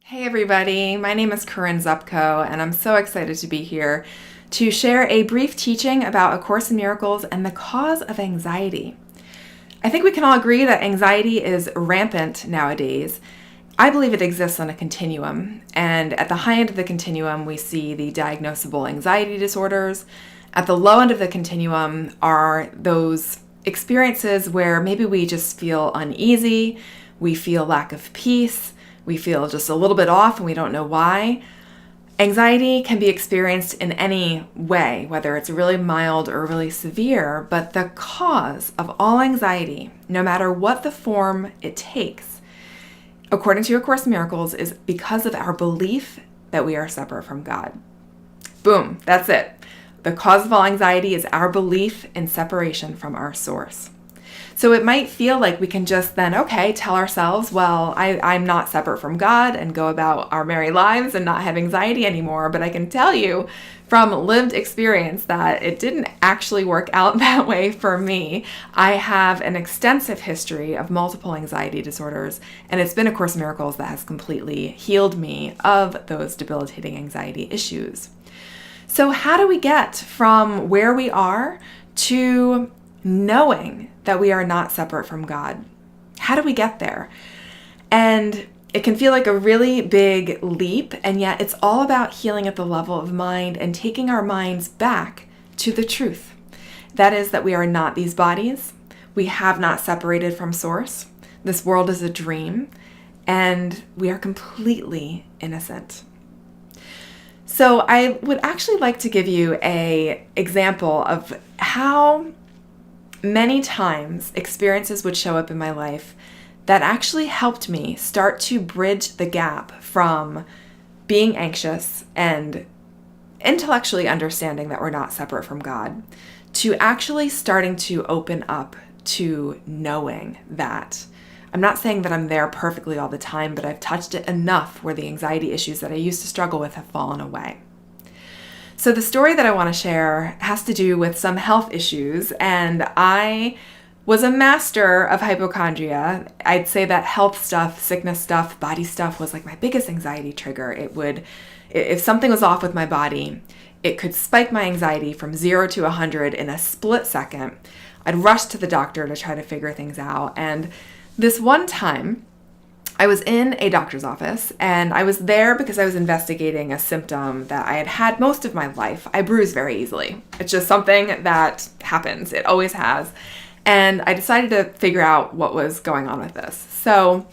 Hey everybody, my name is Corinne Zupko, and I'm so excited to be here to share a brief teaching about A Course in Miracles and the cause of anxiety. I think we can all agree that anxiety is rampant nowadays. I believe it exists on a continuum, and at the high end of the continuum, we see the diagnosable anxiety disorders. At the low end of the continuum are those experiences where maybe we just feel uneasy, we feel lack of peace, we feel just a little bit off and we don't know why. Anxiety can be experienced in any way, whether it's really mild or really severe, but the cause of all anxiety, no matter what the form it takes, according to A Course in Miracles, is because of our belief that we are separate from God. Boom, that's it. The cause of all anxiety is our belief in separation from our source. So it might feel like we can just then, tell ourselves, well, I'm not separate from God and go about our merry lives and not have anxiety anymore. But I can tell you from lived experience that it didn't actually work out that way for me. I have an extensive history of multiple anxiety disorders, and it's been A Course in Miracles that has completely healed me of those debilitating anxiety issues. So how do we get from where we are to knowing that we are not separate from God? How do we get there? And it can feel like a really big leap, and yet it's all about healing at the level of mind and taking our minds back to the truth. That is that we are not these bodies. We have not separated from Source. This world is a dream, and we are completely innocent. So I would actually like to give you an example of how many times experiences would show up in my life that actually helped me start to bridge the gap from being anxious and intellectually understanding that we're not separate from God to actually starting to open up to knowing that. I'm not saying that I'm there perfectly all the time, but I've touched it enough where the anxiety issues that I used to struggle with have fallen away. So the story that I want to share has to do with some health issues, and I was a master of hypochondria. I'd say that health stuff, sickness stuff, body stuff was like my biggest anxiety trigger. If something was off with my body, it could spike my anxiety from 0 to 100 in a split second. I'd rush to the doctor to try to figure things out. And this one time, I was in a doctor's office, and I was there because I was investigating a symptom that I had had most of my life. I bruise very easily. It's just something that happens. It always has. And I decided to figure out what was going on with this. So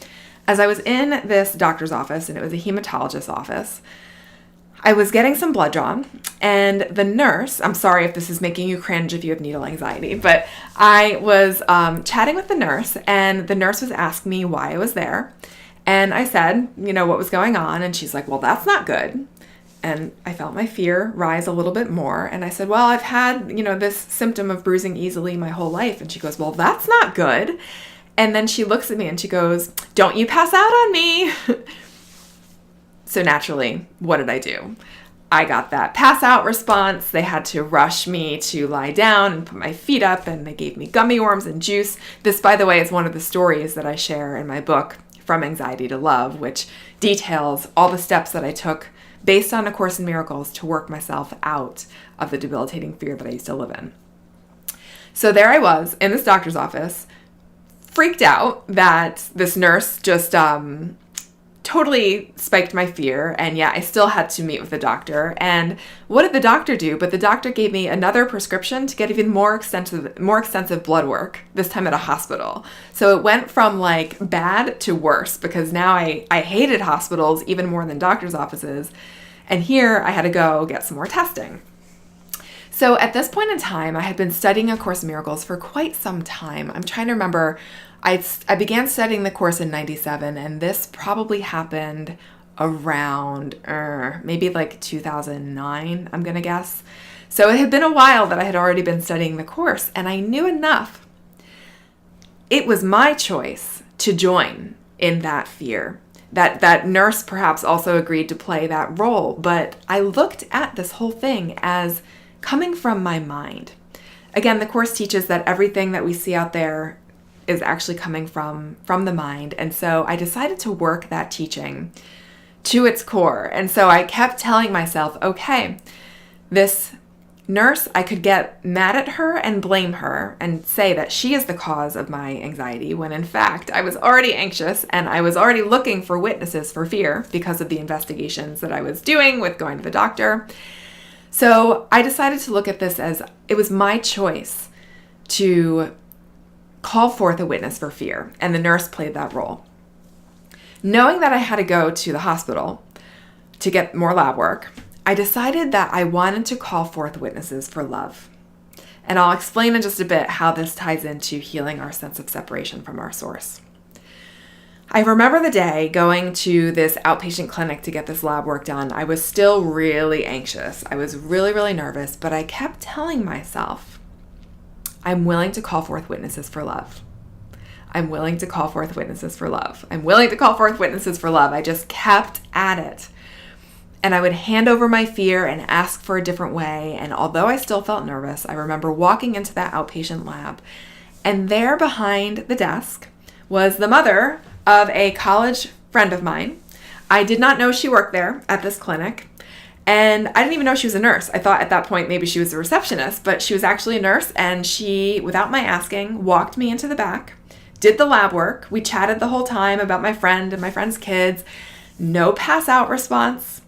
as I was in this doctor's office, and it was a hematologist's office, I was getting some blood drawn, and the nurse, I'm sorry if this is making you cringe if you have needle anxiety, but I was chatting with the nurse, and the nurse was asking me why I was there. And I said, what was going on? And she's like, well, that's not good. And I felt my fear rise a little bit more. And I said, well, I've had, this symptom of bruising easily my whole life. And she goes, well, that's not good. And then she looks at me and she goes, don't you pass out on me. So naturally, what did I do? I got that pass out response. They had to rush me to lie down and put my feet up, and they gave me gummy worms and juice. This, by the way, is one of the stories that I share in my book, From Anxiety to Love, which details all the steps that I took based on A Course in Miracles to work myself out of the debilitating fear that I used to live in. So there I was in this doctor's office, freaked out that this nurse just totally spiked my fear, and I still had to meet with the doctor. And what did the doctor do? But the doctor gave me another prescription to get even more extensive blood work, this time at a hospital. So it went from like bad to worse, because now I hated hospitals even more than doctor's offices. And here I had to go get some more testing. So at this point in time, I had been studying A Course in Miracles for quite some time. I'm trying to remember. I began studying the course in 97, and this probably happened around maybe like 2009, I'm going to guess. So it had been a while that I had already been studying the course, and I knew enough. It was my choice to join in that fear. That nurse perhaps also agreed to play that role, but I looked at this whole thing as coming from my mind. Again, the course teaches that everything that we see out there is actually coming from the mind. And so I decided to work that teaching to its core. And so I kept telling myself, okay, this nurse, I could get mad at her and blame her and say that she is the cause of my anxiety, when in fact I was already anxious and I was already looking for witnesses for fear because of the investigations that I was doing with going to the doctor. So I decided to look at this as it was my choice to call forth a witness for fear, and the nurse played that role. Knowing that I had to go to the hospital to get more lab work, I decided that I wanted to call forth witnesses for love. And I'll explain in just a bit how this ties into healing our sense of separation from our source. I remember the day going to this outpatient clinic to get this lab work done. I was still really anxious. I was really, really nervous, but I kept telling myself, I'm willing to call forth witnesses for love. I'm willing to call forth witnesses for love. I'm willing to call forth witnesses for love. I just kept at it. And I would hand over my fear and ask for a different way. And although I still felt nervous, I remember walking into that outpatient lab, and there behind the desk was the mother of a college friend of mine. I did not know she worked there at this clinic, and I didn't even know she was a nurse. I thought at that point maybe she was a receptionist, but she was actually a nurse, and she, without my asking, walked me into the back, did the lab work. We chatted the whole time about my friend and my friend's kids. No pass out response.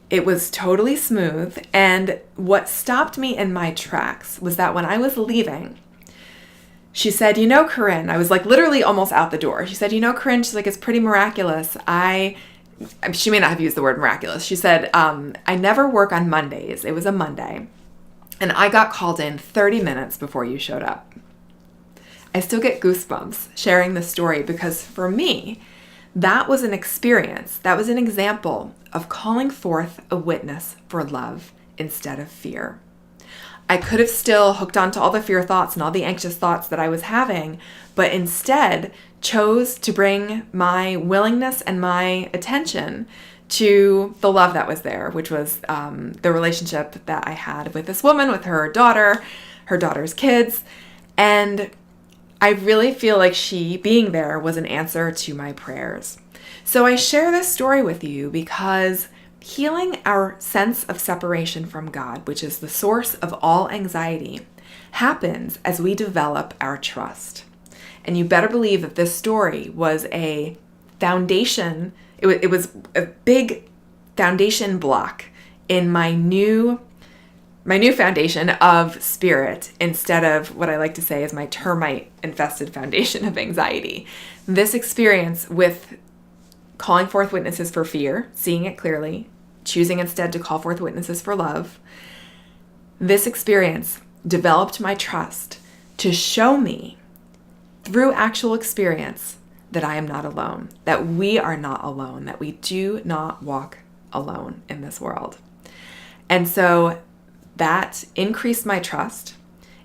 It was totally smooth. And what stopped me in my tracks was that when I was leaving, she said, Corinne, I was like literally almost out the door. She said, Corinne, she's like, it's pretty miraculous. She may not have used the word miraculous. She said, I never work on Mondays. It was a Monday. And I got called in 30 minutes before you showed up. I still get goosebumps sharing this story because for me, that was an experience. That was an example of calling forth a witness for love instead of fear. I could have still hooked onto all the fear thoughts and all the anxious thoughts that I was having, but instead chose to bring my willingness and my attention to the love that was there, which was the relationship that I had with this woman, with her daughter, her daughter's kids. And I really feel like she being there was an answer to my prayers. So I share this story with you because healing our sense of separation from God, which is the source of all anxiety, happens as we develop our trust. And you better believe that this story was a foundation. It was a big foundation block in my new foundation of spirit, instead of what I like to say is my termite-infested foundation of anxiety. This experience with calling forth witnesses for fear, seeing it clearly, choosing instead to call forth witnesses for love, this experience developed my trust to show me through actual experience that I am not alone, that we are not alone, that we do not walk alone in this world. And so that increased my trust.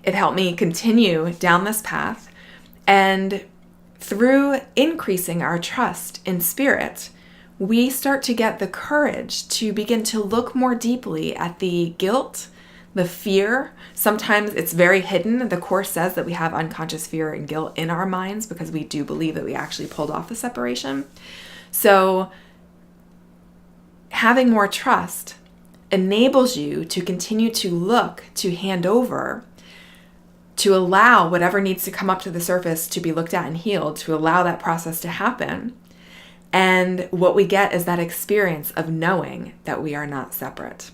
It helped me continue down this path. And through increasing our trust in spirit, we start to get the courage to begin to look more deeply at the guilt, the fear. Sometimes it's very hidden. The Course says that we have unconscious fear and guilt in our minds because we do believe that we actually pulled off the separation. So having more trust enables you to continue to look, to hand over, to allow whatever needs to come up to the surface to be looked at and healed, to allow that process to happen. And what we get is that experience of knowing that we are not separate.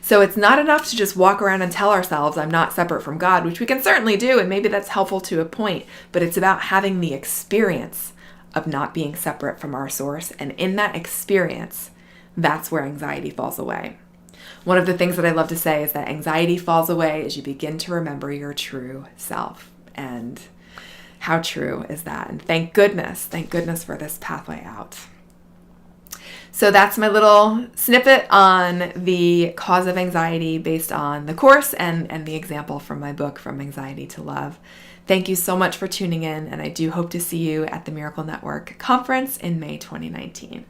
So it's not enough to just walk around and tell ourselves, I'm not separate from God, which we can certainly do, and maybe that's helpful to a point, but it's about having the experience of not being separate from our source. And in that experience, that's where anxiety falls away. One of the things that I love to say is that anxiety falls away as you begin to remember your true self. And how true is that? And thank goodness for this pathway out. So that's my little snippet on the cause of anxiety based on the Course and the example from my book, From Anxiety to Love. Thank you so much for tuning in, and I do hope to see you at the Miracle Network conference in May 2019.